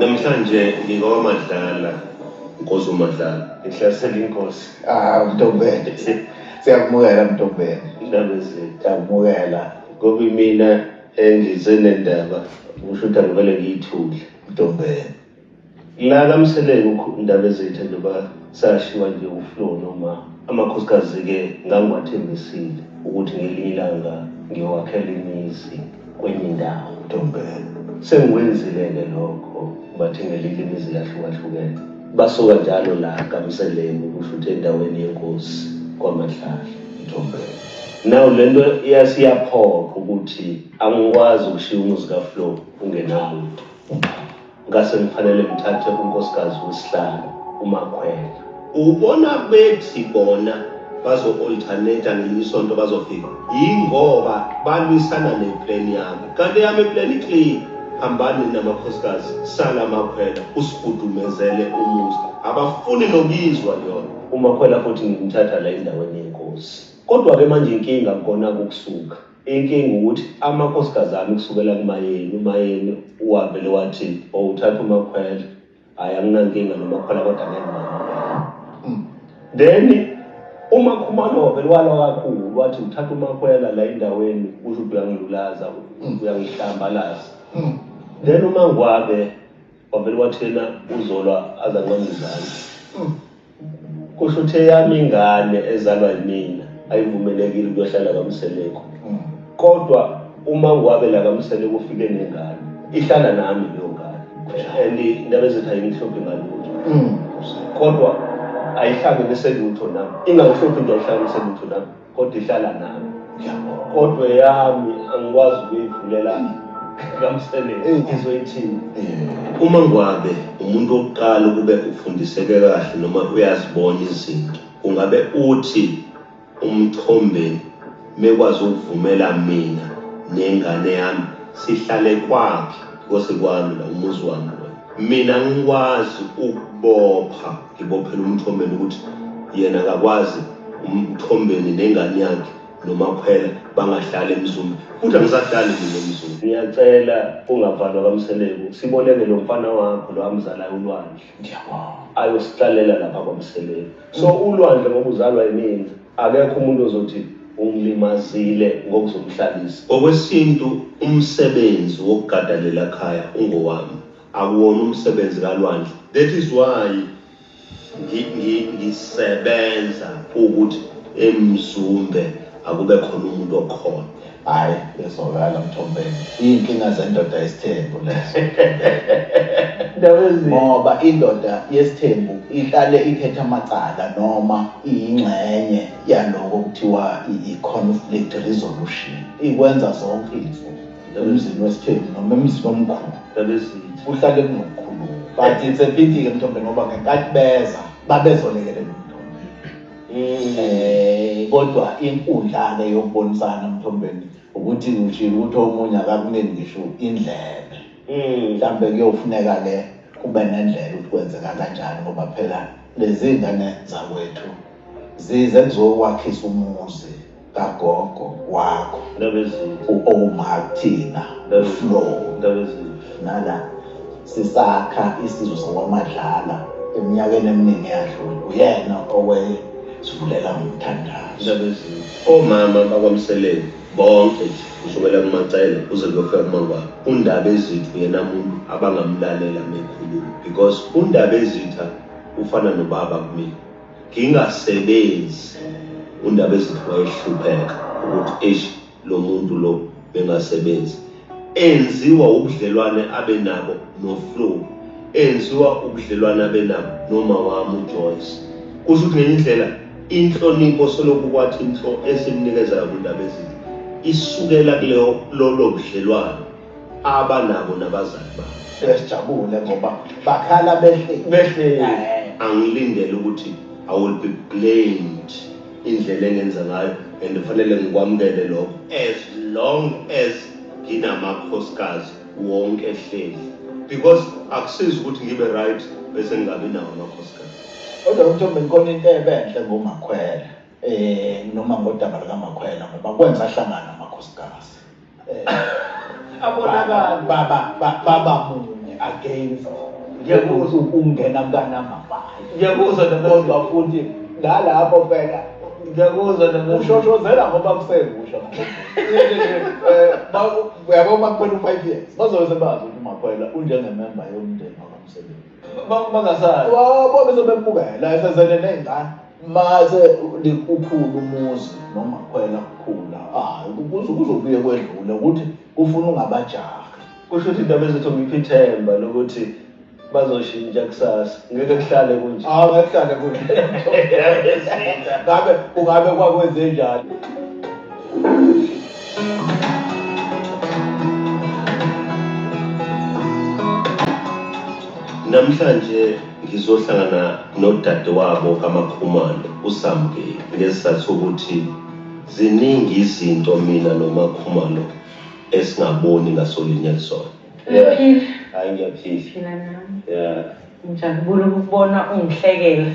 Namhlanje ngikwaMadlala, Nkosi uMadlala. Ngihlasela inkosi. Mntombeni. Siyakubukela Mntombeni. Indaba ezinhle. Siyakubukela. Ngoba mina engize nendaba, kusho ukuthi angivele ngiyithule. Mntombeni. La kaMseleni indaba ezinhle njengoba sashiwa nje uFlow noma amakhosikazi-ke ngangiwathembisile ukuthi ngelinye ilanga ngiyowakhela imizi kwenye indawo. Mntombeni. Sengikwenzile-ke lokho, bathengele imizi yahlukahlukene. Basuka njalo la kaMseleni kusho ukuthi endaweni yenkosi kwaMadlala. Mntombeni. Naw lento iyasiyaphoqa ukuthi angikwazi ukushiya umuzi kaFlow ungenamuntu. Ngase ngifanele ngithathe unkosikazi wesihlanu uMakhwela. Ubona bethi bona bazo-alternate ngelinye isonto bazofika, yingoba balwisana neplan yami. Kanti yami iplan iclear, hambani namakhosikazi, sala Makhwela usifudumezele umuzi. Abafuni nokuyizwa yona. uMakhwela futhi ngimthatha la endaweni yenkosi. Kodwa-ke manje inkinga ngikona ukusuka. Inkinga ukuthi amakhosikazi ami kusukela kuMayeni, uMayeni wavele wathi uthatha uMakhwela, hayi anginankinga noMakhwela kodwa ngeke. Then uMakhumalo wavele wala kakhulu wathi uthatha uMakhwela la endaweni usho ukuthi uyangilulaza, uyangihlambalaza. Then uMangwabe wavele wathi yena uZolwa azanqanda izandla. Kusho ukuthi eyami ingane ezalwa yimina ayivumelekile ukuyohlala kaMseleko. Kodwa uma ngiwabe la kaMseleko ufike nengane, ihlala nami leyo ngane. And indaba ezithi ayingihluphi ngalutho. Kodwa ayihlangene neselutho nami. Ingangihluphi nje ayihlanganise selutho nami, kodwa ihlala nami. Kodwa yami angikwazi ukuyivulela kaMseleko. Izoyithini? Uma ngiwabe umuntu oqala ukube ufundiseke kahle noma uyazibona izinto, ungabe uthi umthombeni mekwazi ukuvumela mina nengane yami sihlale kwakhe kose kwami la umuzi wami. Mina ngikwazi ukubopha, ngibophela umthombeni ukuthi yena akakwazi umthombeni nengane yakhe noMakhwela bangahlali emzumbe. Futhi angisahlali mina emzumbe. Ngiyacela ungavalwa kaMseleko, siboleke lo mfana wakho lo amzalayo uLwandle. Ngiyabonga. Ayosihlalela lapha kwaMseleko. So uLwandle ngoba uzalwa yimina, akekho umuntu ozothi ungilimazile ngokuzomhlalisa. Okwesintu umsebenzi wokugadalela ekhaya ungowami, akuwona umsebenzi kaLwandle. That is why ngisebenza ukuthi emzumbe akube khona umuntu okhona. Hayi, ngizokala Mthombeni. Iy'nkinga zendoda yesithembu lezo. Ngoba indoda yesithembu ihlale ithetha amacala noma iyingxenye yaloko kuthiwa i-conflict resolution. Ikwenza zonke izinto emzini wesithembu noma emzini omkhulu. Uhlale kunokukhuluma. But it's a pity-ke Mthombeni ngoba ngenkathi beza babezolekelela kodwa inkundla-ke yokubonisana Mthombeni ukuthi ushilo ukuthi omunye akakuneni ngisho indlebe. Mhlambe kuyofuneka-ke kube nendlela ukuthi kwenzeka kanjani ngoba phela lezi ngane zakwethu zize kuzokwakhisa umuzi kagogo wakho. uMartina, uFlow. Nala sisakha isizwe sakwaMadlala eminyakeni eminingi eyadlule. Uyena owesivulela ngomthandazo. Omama bakwaMseleko bonke nje kusukela kuMacele uze kuyofika kuMangwabe, uNdaba Ezithu yena muntu abangamlalela mekhuluma, because uNdaba Ezithu ufana nobaba kumina. Ngingasebenzi uNdaba Ezithu wayehlupheka ukuthi lo muntu lo bengasebenzi. Enziwa ubudlelwane abenabo noFlow, enziwa ubudlelwane abenabo noma wami uJoyce. Kusho ukuthi ngenye indlela inhlonipho soloku kwathi inhlo esimnikeza kuNdaba Ezithu isukela kulelo budlelwane abanabo nabazali babo. Sesijabule ngoba bakhala behle. Angilindele ukuthi I will be blamed indlela engenza ngayo and kufanele ngikwamukele lokho as long as nginamakhosikazi wonke ehleli, because akusizi ukuthi ngibe right bese ngingabi nawo amakhosikazi. Kodwa Mthombeni khona into ebenhle ngoMakhwela noma ngodaba likaMakhwela ngoba kwenza ahlangana amakhosikazi. Abonakala baba munye against Ngiyakuzwa. Ungena mkanamabhayi. Ngiyakuzwa Kodwa futhi nalapho phela ngiyakuzwa ushoshozela ngoba kusekusha. Uyabo makuphela u5 years. Bazobe bazi ukuthi maphela unjengemember yomndeni wakamsebenzi. bangasazi. Wabo bese bebukela esezele nezingane. Mase ukhulu umuzi noma khwela kukhula. Kuzobuye kwedlule ukuthi ufuna ungabajahi. Kusho ukuthi indaba ezethu ngiphi ithemba lokuthi bazoshintsha kusasa. Ngeke kuhlale kunje. Ngekuhlale kunje. Ngabe kwakwenze njani? Namhlanje ngizohlangana nodadewabo kaMakhumalo uSamgeli ngesizathu sokuthi ziningi izinto mina noMakhumalo esingaboni ngasolinye kusona. Hayi ngiyaphila. Phila nami. Yeah. Ngijabule ukubona ungihlekela,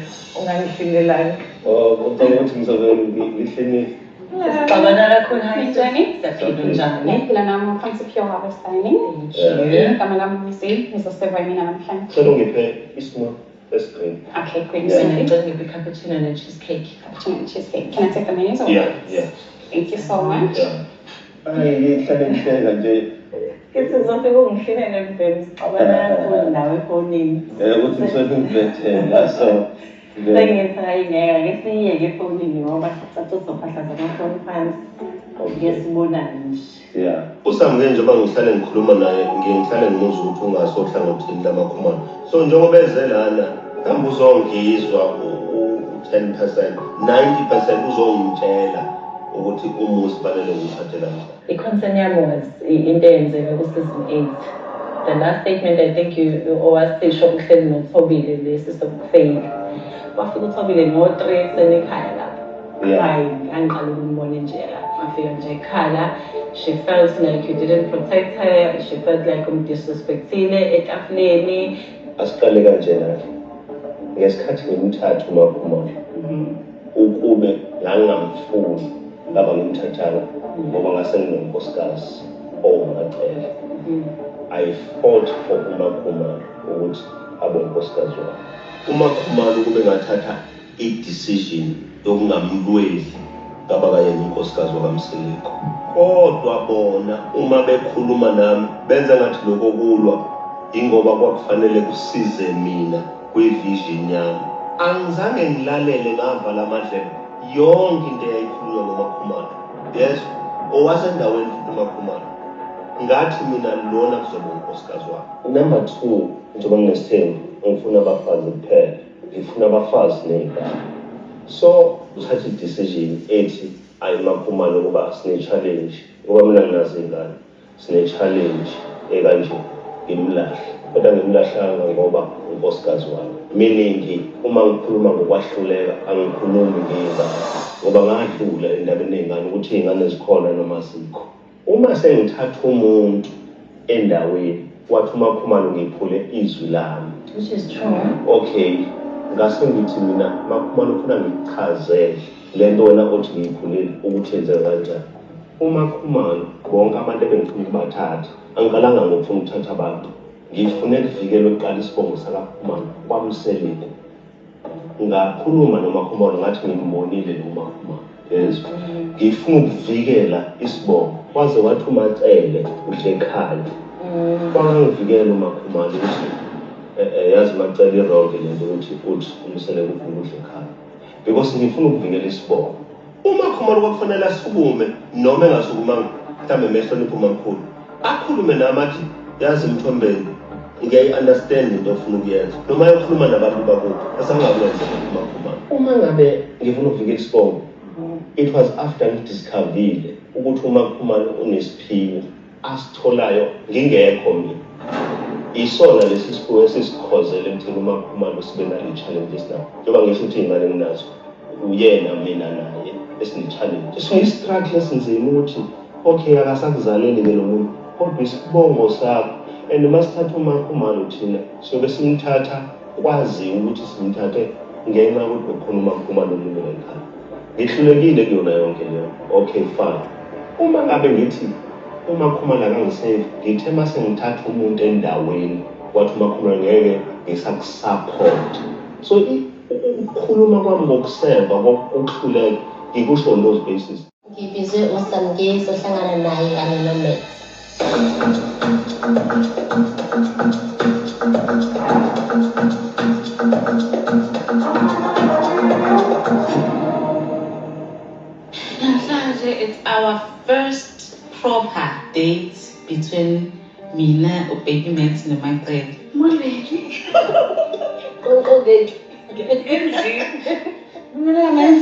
ungangihlelelanga. Ngicabanga ukuthi ngizobe ngihleni. Sixabana kakhulu hayi Jenny. Siyaphila njani? Ngiyaphila nami ngaphansi Pure Harvest Dining. Igama lami Misi, ngizoseva yimina namhlanje. Cela ungiphe isimo escreen. Okay, great. Ngicela Thank ngiphe cappuccino and cheesecake. Cappuccino and cheesecake. Can I take the menus? or- Yeah. Thank you so much. Hayi ngihlale ngihleka nje. Kithi uzofika ungihlelele mbhemi, sixabana kakhulu nawe efonini. Ukuthi ngisuke ngibethela so. Sengithi hayi ngeke ake siyeke efonini ngoba sathi uzophahla zamafoni phansi. Ngesibonana nje. Yeah. uSamgeli njengoba ngihlale ngikhuluma naye ngihlale ngimuza ukuthi ungasohlangothini lamakhumalo. So njengoba eze lana kambe uzongizwa u10%, 90% uzongitshela ukuthi umuzi fanele ngiphathe kanjani. I-concern yami was into eyenzeke ku-season 8. The last statement I think you owasisho uhleli noThobile lesi sokufail. Wafika uThobile ngo-3 ekuseni ekhaya lapho. Yeah. Hayi, angiqala ukumbona nje lapho. Wafika nje ekhala. She felt like you didn't protect her. She felt like umdisrespectile etafuleni. Asiqale kanjena. Ngesikhathi ngimthatha uMakhumalo ukube ngangamfuni laba ngimthathana ngoba ngase nginonkosikazi owumaqele. I fought for uMakhumalo ukuthi abe unkosikazi wami. uMakhumalo kube ngathatha i-decision yokungamlweli ngabakayena unkosikazi wakaMsileko. Kodwa bona uma bekhuluma nami benza ngathi lokho kulwa ingoba kwakufanele kusize mina kwivision yami. Angizange ngilalele ngavala amadlebe yonke into eyayikhulunywa ngoMakhumalo. Yes, owasendaweni futhi uMakhumalo. Ngathi mina lona kuzoba unkosikazi wami. Number 2, njengoba nginesithembu ngifuna abafazi kuphela. Ngifuna abafazi nezingane. So uthatha i-decision ethi ayiMakhumalo kuba sine-challenge. Ngoba mina nginazo izingane. Sine-challenge ekanje ngimlahle. Kodwa ngimlahlanga ngoba unkosikazi wami. Meaning uma ngikhuluma ngokwahluleka angikhulumi ngezingane. Ngoba ngadlula endabeni yezingane ukuthi izingane zikhona noma azikho. Uma sengithatha umuntu endaweni wathi uMakhumalo ngiphule izwi lami. Which is true. Okay, ngase ngithi mina Makhumalo ufuna ngichazele lento wena othi ngiyiphulile ukuthi yenze kanjani. uMakhumalo bonke abantu ebengifuna ukubathatha angiqalanga ngokufuna ukuthatha abantu. Ngifune ukuvikela ukuqala isibongo sakaMakhumalo kwaMseleko. Ngakhuluma noMakhumalo ngathi ngimbonile noMakhumalo. Yes. Ngifuna ukuvikela isibongo. Waze wathi uMacele uhle ekhaya. Bangivikela uMakhumalo ukuthi yazi Macele wrong lento ukuthi uthi uMseleko ufuna uhle ekhaya. Because ngifuna ukuvikela isibongo. uMakhumalo kwakufanele asukume noma engasukumanga mhlambe emehlonipha uMamkhulu. Akhulume nami athi yazi Mthombeni ngiyayi-understand into ofuna ukuyenza noma yokukhuluma nabantu bakubo asangakwenza uMakhumalo. Uma ngabe ngifuna ukuvikela isibongo, it was after ngidiscoverile ukuthi uMakhumalo unesiphiwo asitholayo ngingekho mina. Isona lesi siphiwo esisikhozele ekutheni uMakhumalo sibe nale challenge esinayo. Njengoba ngisho ukuthi iy'ngane nginazo uyena mina naye esine-challenge. Sine-struggle esinzima ukuthi okay akasakuzaleli-ke lo muntu kodwa isibongo sakho. And uma sithatha uMakhumalo thina sobe simthatha kwaziwa ukuthi simthathe ngenxa yokuthi bekhona uMakhumalo olimele ekhaya. Ngihlulekile kuyona yonke leyo. Okay fine. Uma ngabe ngithi uMakhumalo akangisave ngithe mase ngithatha umuntu endaweni wathi uMakhumalo ngeke ngisakusupport. So ukukhuluma kwami ngokuseva ukuhluleka ngikusho on those basis. Ngibizwe uSamgesi ohlangana naye kanye noMax. Namhlanje it's our first proper date between mina, uBaby Max noMaqele. Molweni. Konke Mina Max.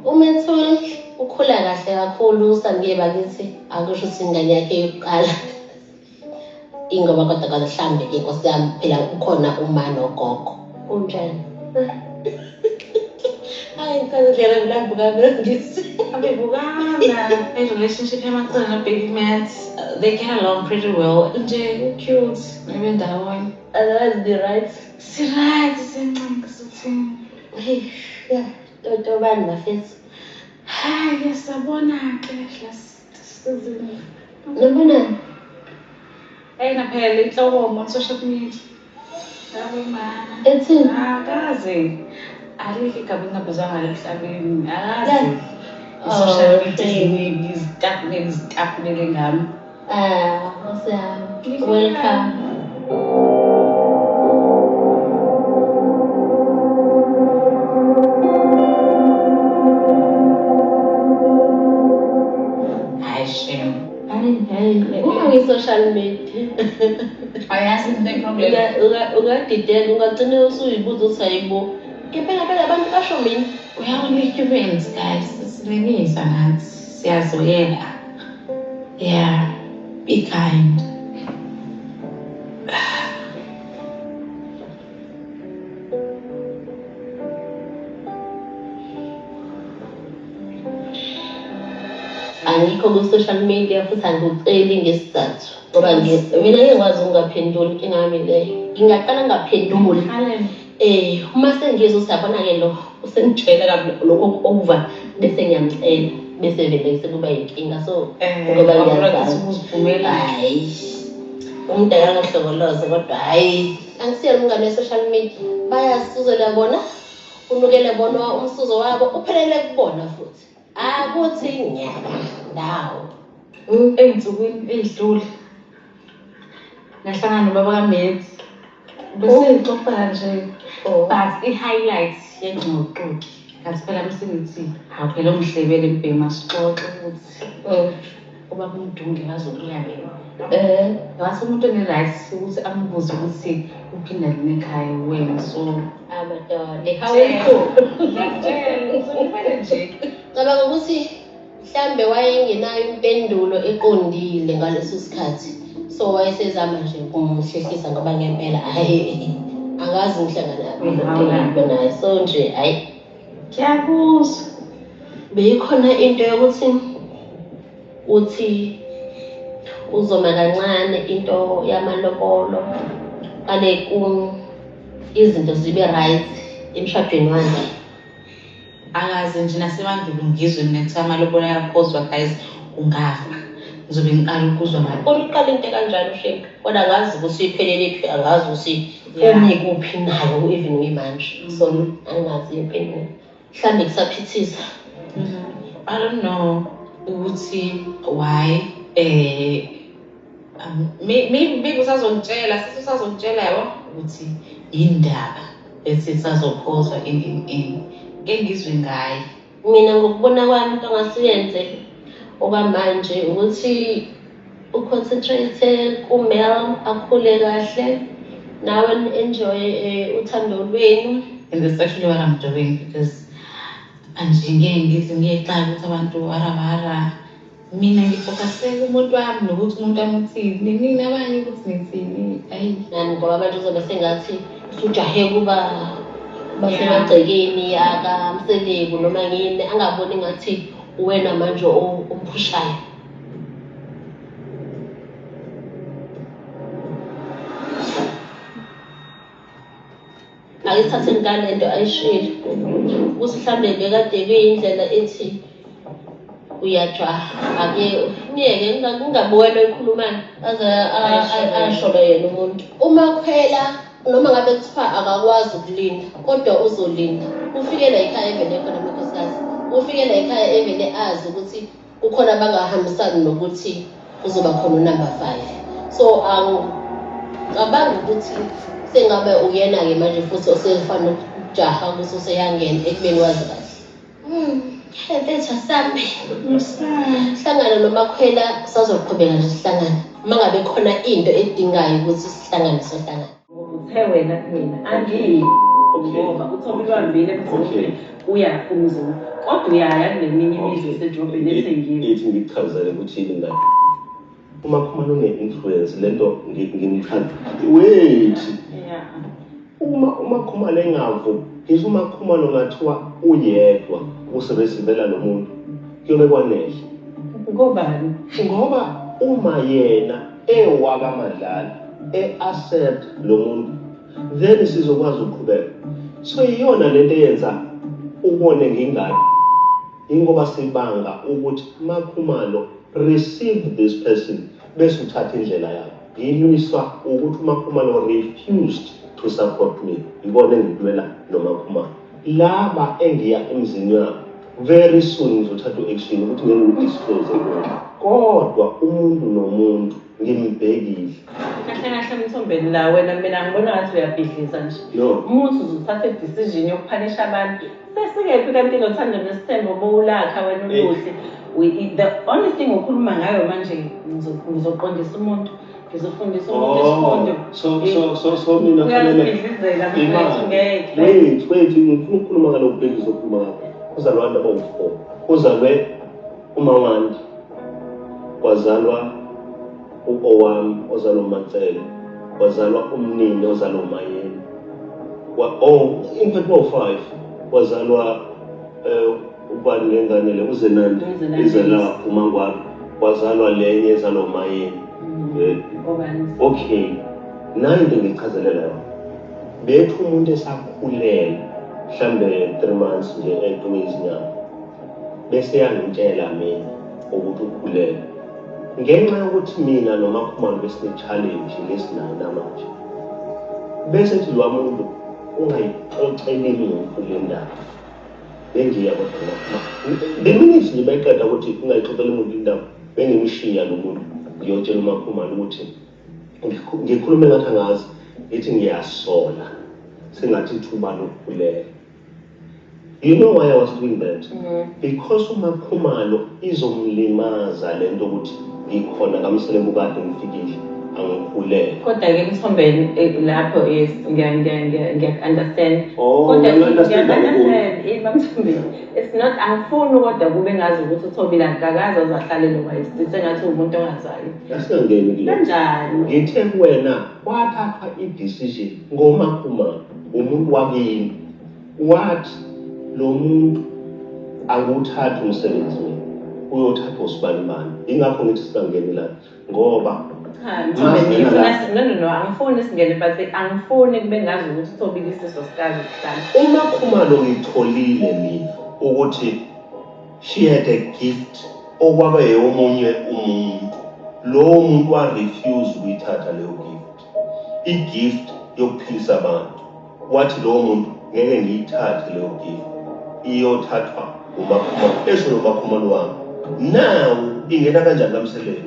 uMethul ukhula kahle kakhulu uSamgesi bakithi akusho ukuthi ingane yakhe yokuqala ingoba kodwa mhlambe ke Nkosi yami phela ukhona uma nogogo unjani hayi ngicela ngilambuka ngisi Abebukana. The relationship yaMaqele noBaby Max, they get along pretty well. Nje cute. Maybe ndawonye. otherwise the right Right, sincane sothini. hey yeah toto bani bafethu Hayi ngiyasabona ke lasizini. nobona Ayina phela inhlobo on social media. Yabo mana. ethi Akazi. Alikho igaba engingabizwanga emhlabeni. Akazi. Yeah. Social Oh, media izitapulele ngami. Nkosi yami welcome Hayi shame. uma ngi-social media Ayazi into problem. ungadideka ungagcine usuyibuza ukuthi hayibo ngempela phela abantu basho mina We are only humans, guys. Sinemizwa nathi. Siyazoyela. Yeah. Be kind. angikho ku-social media futhi angikuceli ngesizathu ngoba mina ngiyakwazi ukungaphenduli inkinga yami leyo ngingaqala ngingaphenduli uma sengizwa ukuthi yabona-ke lo usengitshela kabi lokho over bese ngiyamcela bese vele sekuba yinkinga so ngoba ngiyazazi hayi umuntu akangahlokoloze kodwa hayi angisiyela umngane we-social media bayasizela bona unukele bona umsuzo wabo uphelele kubona futhi akuthi nyaka ndawo Ey'nsukwini ey'dlule ngahlangana nobaba kaMax. Bese ngixoxa nje. But i-highlight yengxoxo ngathi phela msingithi hawu phela umhlebele mbheki masixoxe ukuthi ubaba uMdunge kazokulalelwa. Wathi umuntu one-right ukuthi ambuze ukuthi uphinda lini ekhaya wena so amadole hawukho ngiyakutshela uzolibele nje. cabanga ukuthi mhlambe wayengenayo impendulo eqondile ngaleso sikhathi so wayesezama nje ukumhlehlisa ngoba ngempela hayi angazi ngihlangana naye so nje hayi Ngiyakuzwa. beyikhona into yokuthi uthi uzoma kancane into yamalobolo kale izinto zibe right emshadweni wakhe Akazi nje nasemandulo ngizwe mina kuthiwa amalobolo ayaphozwa guys ungafa. Ngizobe ngiqala ukuzwa ngalo. Uliqala into kanjani uShemka kodwa angazi ukuthi iphelele phi angazi ukuthi umi kuphi nayo even ngimanje so angazi impendulo mhlambe kusaphithisa I don't know ukuthi why maybe usazongitshela yabo ukuthi indaba ethi sazophozwa in ngeke ngizwe ngayo. mina ngokubona kwami into angasiyenze okwamanje ukuthi uconcentrate kumel akhule kahle nawe enjoy uthando lwenu. And that's actually what I'm doing because anje ngeke ngiyexaka ukuthi abantu warabara mina ngifocusele umuntu wami nokuthi umuntu wami uthini nina abanye ukuthi nithini hayi nani ngoba manje uzobe sengathi usujahe kuba basemagcekeni akamseleku noma ngini angaboni ngathi wena manje umphushayo. Ayithathe ngale nto ayishilo ukuthi mhlambe bekade kuyindlela ethi uyajaha ake ngiyeke ngingabona ekhulumana aze asholo yena umuntu uma khwela noma ngabe kuthiwa akakwazi ukulinda kodwa uzolinda ufike la ekhaya evele khona amakhosikazi ufike la ekhaya evele azi ukuthi kukhona abangahambisani nokuthi kuzoba khona unumber 5 so cabanga ukuthi sengabe uyena-ke manje futhi osefana ukujaha ukuthi useyangena ekubeni wazi kahle letha sami hlangana nomakhwela sazoqhubeka nje sihlangana uma ngabe khona into edingayo ukuthi sihlangane sohlangana uthe wena kumina angiyi ngoba uThobile wambile emzini uya kumzini kodwa uyaya kuleminye imizwa esedrobheni ethengiwe ithi ngikuchazele ukuthi yini la uma khona une-influence lento ngimchazela wait uma khumalo engavu ngisho uma khumalo ngathiwa uyedwa usebesivela lo muntu kuyobe kwanele ngobani ngoba uma yena ewakamadlala accept lo muntu then sizokwazi ukuqhubeka so iyona lento eyenza ubone ngingaki ingoba sibanga ukuthi makhumalo receive this person bese uthatha indlela yakho ngilwiswa ukuthi makhumalo refused to support me ngibone ngilwela nomakhumalo laba engiya emzini wakho very soon ngizothatha action ukuthi ngeke ngidisclose kodwa umuntu nomuntu ngimbhekile kahle Mthombeni la wena mina ngibona ngathi uyabhidliza nje umuntu uzothatha i-decision yokupanisha abantu sesikephi kanti lothando nesithembo bowulakha wena uluhle the only thing okhuluma ngayo manje ngizoqondisa umuntu ngizofundisa umuntu isifundo so mina uyazibhidlizela mfowethu ngeke wait ngifuna ukukhuluma ngalokho bengizokhuluma ngakho kuzalwa abantu abawu-4 kuzalwe uMawandi kwazalwa u-Owami ozalwa uMatsele kwazalwa umnini ozalwa uMayeni in fact bawu-5 kwazalwa ubani ngengane le uZenandi izela uMangwabi kwazalwa lenye ezalwa uMayeni okay nayo into ngichazelela yona bethu umuntu esakhulela mhlambe 3 months nje ezinyanga bese yangitshela mina ukuthi ukhulele ngenxa yokuthi mina nomakhumalo besine-challenge lesinayo namanje bese thi lo muntu ungayixoxeli muntu le ndaba bengiya kodwa the minute nje bayiqeda ukuthi ungayixoxeli muntu le ndaba bengimshiya lo muntu ngiyotshela umakhumalo ukuthi ngikhulume ngathi angazi ngithi ngiyasola sengathi ithuba lokukhulela. You know why I was doing that? Because umakhumalo izomlimaza lento ukuthi ngikhona kamsele bukade ngifikile angikhulele. Kodwa ke Mthombeni lapho ngiya-understand. Kodwa ngiya-understand Mthombeni. It's not angifuni kodwa kube ngazi ukuthi uThobile akakaze azahlale noba sengathi umuntu ongazali. Asingangeni kule. Kanjani? Ngithe kuwena wathatha i-decision ngomakhumalo umuntu wakini wathi lo muntu anguthatha umsebenzi mina uyothatha usibanibani ingakho ngithi singangeni la ngoba no angifuni singene but angifuni kube ngazi ukuthi uThobile isiso sikazi sihlala umakhumalo ngitholile mina ukuthi she had a gift okwaba yomunye umuntu lo muntu wa-refuse ukuyithatha leyo gift i-gift yokuphilisa abantu wathi lo muntu ngeke ngiyithathe leyo gift iyothathwa umakhumalo esho nomakhumalo wami now ingena kanjani kamseleni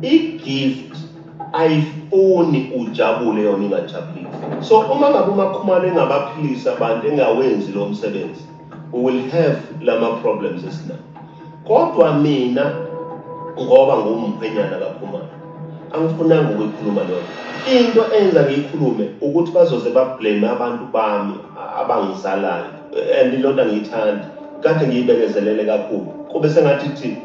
i-gift ayifuni ujabule yona ingajabulile so uma ngabe umakhumalo engabaphilisa abantu engawenzi lo msebenzi we will have lama problems esinayo kodwa mina ngoba ngumkhwenyana kakhumalo angifunanga ukuyikhuluma leyo into enza ngiyikhulume ukuthi bazoze bablame abantu bami abangizalayo and ilonto ngiyithanda kade ngiyibekezelele kakhulu kube sengathi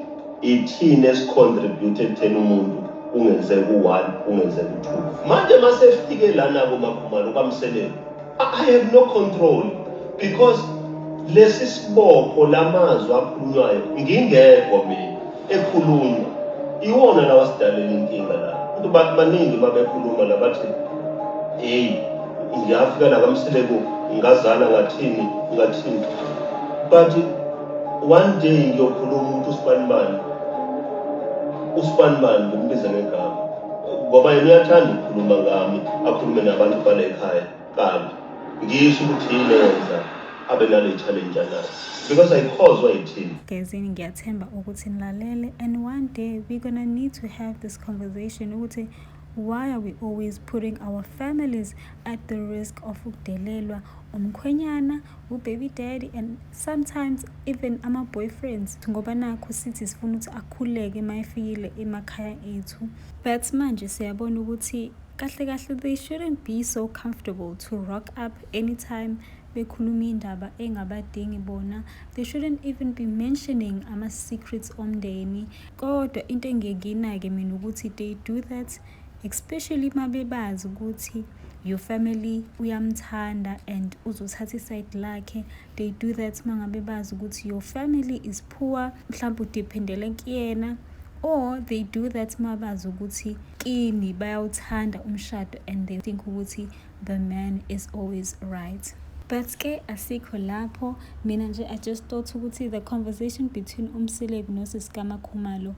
ithini esicontribute ekutheni umuntu ungenzeka u1 ungenzeka u2 manje masefike lana komakhumalo kwamseleni I have no control because lesi sibopho lamazwi akhulunywayo ngingekho mina ekhulunywa iwona lawa sidalela inkinga la abantu baningi babekhuluma labathi hey ngiyafika la kamseleko ngazana ngathini but one day ngiyokhuluma umuntu uSpanman ngimbiza ngegama ngoba yena uyathanda ukukhuluma ngami akhulume nabantu bale ekhaya kanti ngisho ukuthi yenza abe nale challenge anayo because ayikhozwa yithini. Gezini ngiyathemba ukuthi nilalele, and one day we're gonna need to have this conversation ukuthi why are we always putting our families at the risk of ukudelelwa umkhwenyana, baby daddy, and sometimes even ama boyfriends ngoba nakho sithi sifuna ukuthi akhuleke mayifikile emakhaya ethu. But manje siyabona ukuthi kahle they shouldn't be so comfortable to rock up anytime bekhuluma indaba engabadingi bona. They shouldn't even be mentioning ama secrets omndeni. Kodwa into engiyinake mina ukuthi they do that especially mabebazi ukuthi your family uyamthanda and uzothatha iside lakhe. They do that mangabe bazi ukuthi your family is poor, mhlawumbe udependele kuyena, or they do that mabazi ukuthi kini bayawuthanda umshado and they think ukuthi the man is always right. But ke asikho lapho. Mina nje I just thought ukuthi the conversation between uMseleku noSiskama Khumalo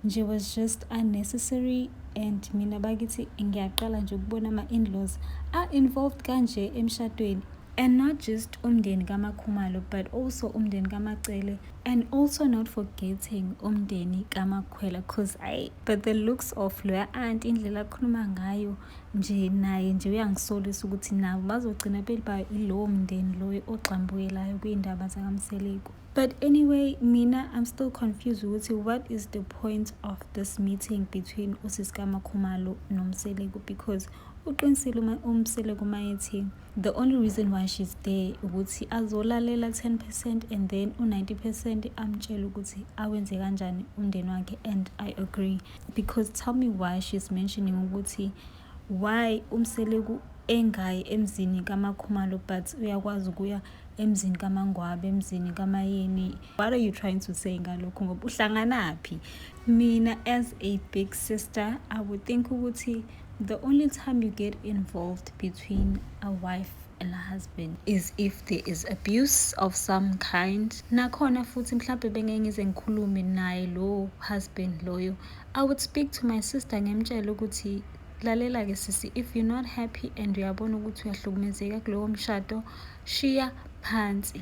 nje was just unnecessary, and mina bakithi ngiyaqala nje ukubona ama-in-laws are involved kanje emshadweni, and not just umndeni kaMakhumalo but also umndeni kaMacele, and also not forgetting umndeni kaMakhwela, cause but the looks of loya aunt indlela akhuluma ngayo nje naye nje uyangisolisa ukuthi nabo bazogcina beliba ilowo mndeni loyo ogxambukelayo kuyindaba zakaMseleku. But anyway, mina I'm still confused ukuthi what is the point of this meeting between uSiskama Khumalo noMseleku, because uqinisile uMseleku mayethi the only reason why she's there ukuthi azolalela 10% and then u90% amtshela ukuthi awenze kanjani umndeni wakhe, and I agree, because tell me why she's mentioning ukuthi why uMseleku engayi emzini kaMakhumalo but uyakwazi ukuya emzini kaMangwabe, emzini kaMayeni. What are you trying to say ngalokho ngoba uhlanganaphi? Mina as a big sister I would think ukuthi the only time you get involved between a wife and a husband is if there is abuse of some kind. Nakhona futhi mhlawumbe bengeke ngize ngikhulume naye lo husband loyo, I would speak to my sister ngemtshela ukuthi lalela ke sisi, if you're not happy and uyabona ukuthi uyahlukumezeka kulowo mshado, shiya phansi.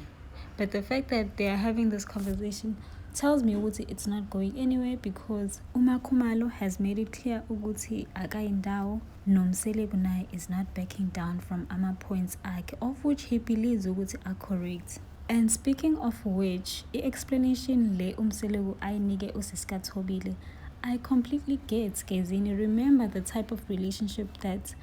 But the fact that they are having this conversation tells me ukuthi it's not going anywhere, because uMakhumalo has made it clear ukuthi akayindawo, noMseleku naye is not backing down from ama points akhe, of which he believes ukuthi are correct. And speaking of which, i-explanation le uMseleku ayinike uSiska Thobile I completely get. Gezini, remember the type of relationship that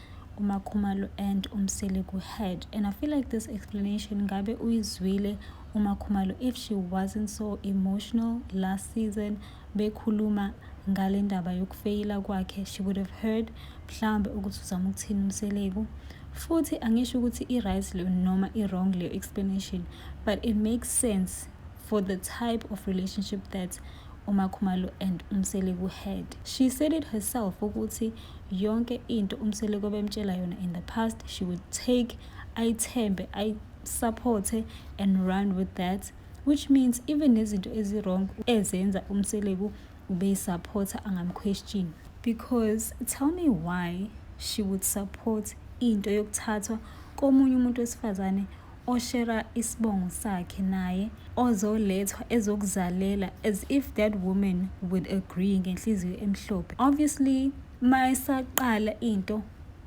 uMakhumalo and uMseleku had, and I feel like this explanation ngabe uyizwile uMakhumalo if she wasn't so emotional last season bekhuluma ngale ndaba yokufeyila kwakhe, she would have heard mhlambe ukuthi uzama ukuthini uMseleku. Futhi angisho ukuthi i-right leyo noma i-wrong leyo explanation, but it makes sense for the type of relationship that uMakhumalo and uMseleku had. She said it herself ukuthi yonke into uMseleku abemtshela yona in the past she would take, ayithembe, ayisupporte and run with that, which means even nezinto ezi-wrong ezenza uMseleku ubeyisupporta angamquestion. Because tell me why she would support into yokuthathwa komunye umuntu wesifazane oshera isibongo sakhe naye, ozolethwa ezokuzalela, as if that woman would agree ngenhliziyo emhlophe. Obviously mayisaqala into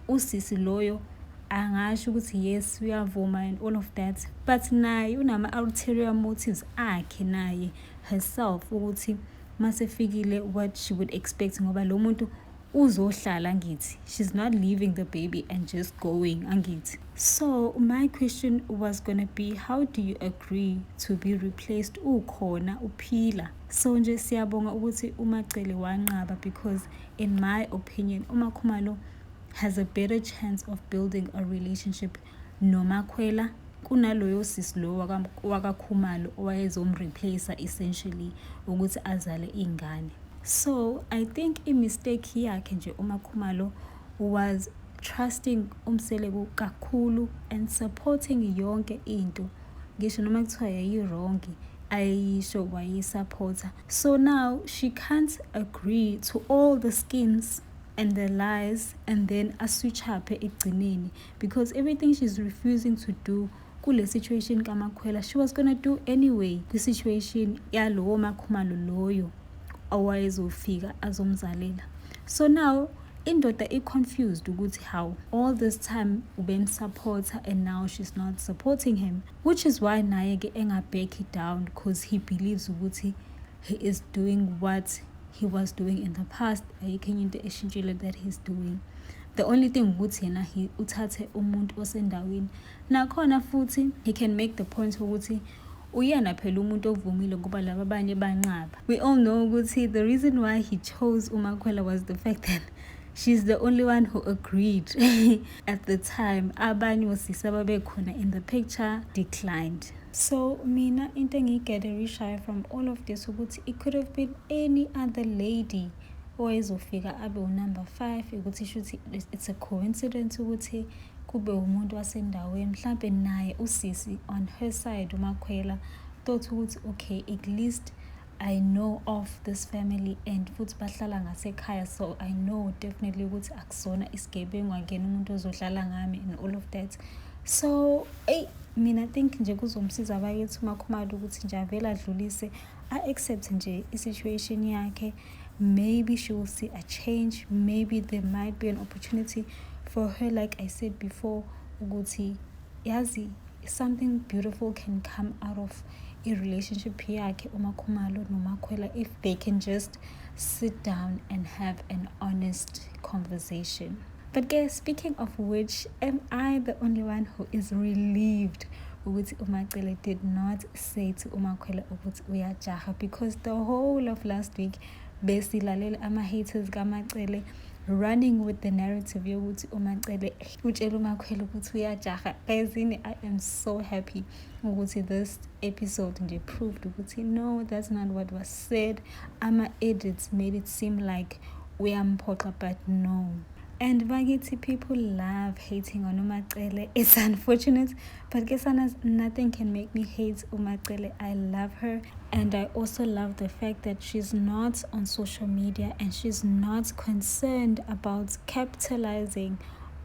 usisi loyo angasho ukuthi yes uyavuma and all of that, but naye unama ulterior motives akhe naye herself ukuthi masefikile what she would expect, ngoba lo muntu uzohlala angithi, she's not leaving the baby and just going angithi. So my question was gonna be, how do you agree to be replaced ukhona uphila? So nje siyabonga ukuthi uMacele wanqaba, because in my opinion uMakhumalo has a better chance of building a relationship noMakhwela kunaloyo sisi lo wakaKhumalo owayezomreplace essentially ukuthi azale ingane. So I think i-mistake yakhe nje uMakhumalo was trusting uMseleku kakhulu and supporting yonke into, ngisho noma kuthiwa yayi-wrong, ayisho wayisupporter. So now she can't agree to all the schemes and the lies and then switch up ekugcineni, because everything she's refusing to do kule situation kaMakhwela she was gonna do anyway kwi-situation yalowo Makhumalo loyo owayezofika azomzalela. So now indoda confused ukuthi how all this time ubemsupporter and now she's not supporting him, which is why naye ke back it down, because he believes ukuthi he is doing what he was doing in the past. Ayikho into eshintshile that he's doing. The only thing ukuthi yena he uthathe umuntu osendaweni nakhona futhi he can make the point ukuthi uyena phela umuntu ovumile ngoba laba abanye banqaba. We all know ukuthi the reason why he chose uMakhwela was the fact that she's the only one who agreed at the time. Abanye osisi ababekhona in the picture declined. So mina into engiyigadarishayo from all of this ukuthi it could have been any other lady owayezofika abe number 5, ukuthi shuthi it's a coincidence ukuthi kube umuntu wasendaweni mhlambe naye usisi on her side uMakhwela thought ukuthi okay, at least I know of this family and futhi bahlala ngasekhaya, so I know definitely ukuthi akusona isigebengu angena umuntu ozodlala ngami and all of that. So mina think nje kuzomsiza abayethi uMakhumalo ukuthi nje avela adlulise accept nje i-situation yakhe. Maybe she will see a change, maybe there might be an opportunity for her, like I said before, ukuthi yazi something beautiful can come out of a relationship yakhe uMakhumalo noMakhwela if they can just sit down and have an honest conversation. But guys, speaking of which, am I the only one who is relieved ukuthi uMacele did not say to uMakhwela ukuthi uyajaha? Because the whole of last week besilalela ama-haters kaMacele running with the narrative yokuthi uMacele utshela uMakhwela ukuthi uyajaha. Guys, I am so happy ukuthi this episode nje proved ukuthi no, that's not what was said. Ama-edits made it seem like uyamphoxa, but no. And bakithi, people love hating on uMacele. It's unfortunate, but guess nothing can make me hate uMacele. I love her, and I also love the fact that she's not on social media and she's not concerned about capitalizing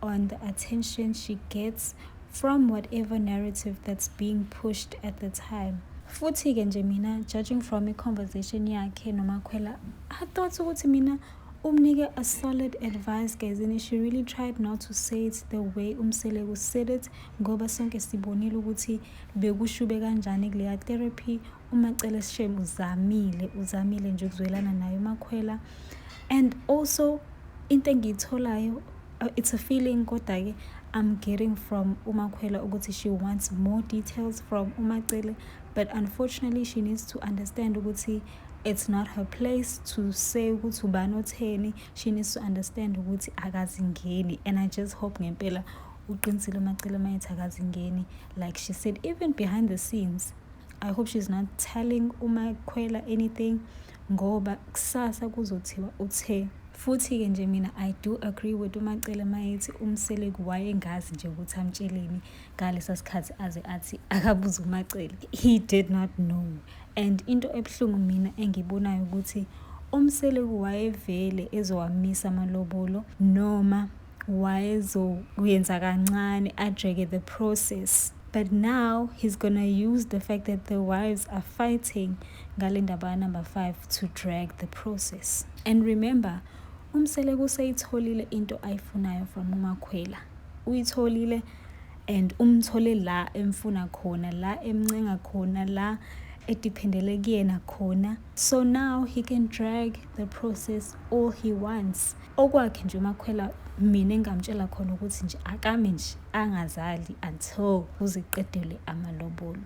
on the attention she gets from whatever narrative that's being pushed at the time. Futhi ke nje mina, judging from a conversation yakhe noMakhwela, I thought ukuthi mina umnike a solid advice, guys, and she really tried not to say it the way uMseleku said it, ngoba sonke sibonile ukuthi bekushube kanjani kuleya therapy. uMacele shame uzamile nje ukuzwelana naye uMakhwela. And also into engiyitholayo, it's a feeling kodwa ke I'm getting from uMakhwela ukuthi she wants more details from uMacele, but unfortunately she needs to understand ukuthi it's not her place to say ukuthi ubani otheni. She needs to understand ukuthi akazingeni, and I just hope ngempela uqinisile uMacele mayethi akazingeni, like she said, even behind the scenes. I hope she's not telling uMakhwela anything ngoba kusasa kuzothiwa uthe. Futhi ke nje mina I do agree with uMacele mayethi uMseleku wayengazi nje ukuthi amtsheleni ngalesa sikhathi aze athi akabuza uMacele. He did not know. And into ebuhlungu mina engibonayo ukuthi uMseleku wayevele ezowamisa amalobolo noma wayezoyenza kancane adrage the process. But now he's gonna use the fact that the wives are fighting ngale ndaba number 5 to drag the process. And remember, uMseleku sayitholile into ayifunayo from uMakhwela. Uyitholile and umthole la emfuna khona, la emncenga khona, la edependele kuyena khona. So now he can drag the process all he wants. Okwakhe nje uMakhwela mina engamtshela khona ukuthi nje akame nje angazali until uziqedele amalobolo.